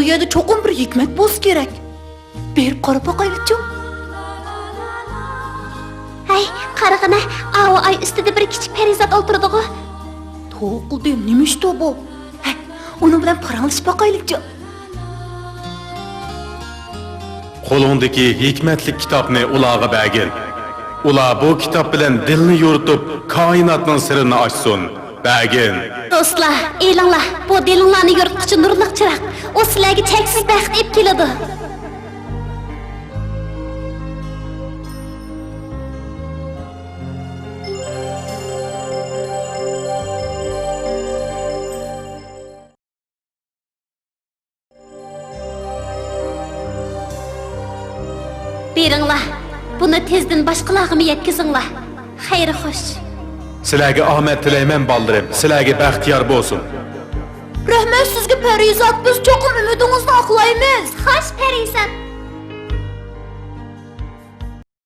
yerda çoğun bir hikmet bolsa kerak. Berip qarap baqaylıqçı. Hey, qarag'ana, avu ay ustida bir kichik perizat o'tirdi-ku. To'qil deyim, nima ish bu? Hey, onun bilan paranglashib baqaylıqçı. Qo'lingdagi hikmatlik kitobni ularga bergin. Ular bu kitap bilan dilni yoritib, koinotning sirini ochsin. Bergin. Do'stlar, elinglar, bu dilinglarni yorituvchi nurliq chiroq. O sizlarga cheksiz baxt olib keladi. Beringlar, buni tezdan boshqalarga yetkazinglar. Xayr xo'sh. Sizlarga omad tilayman ballarım. Sizlarga baxtiyor bo'lsin. Rahmat sizga Parizat, biz çoğun ümidingizni oqlaymiz. Xo'sh, Parizat.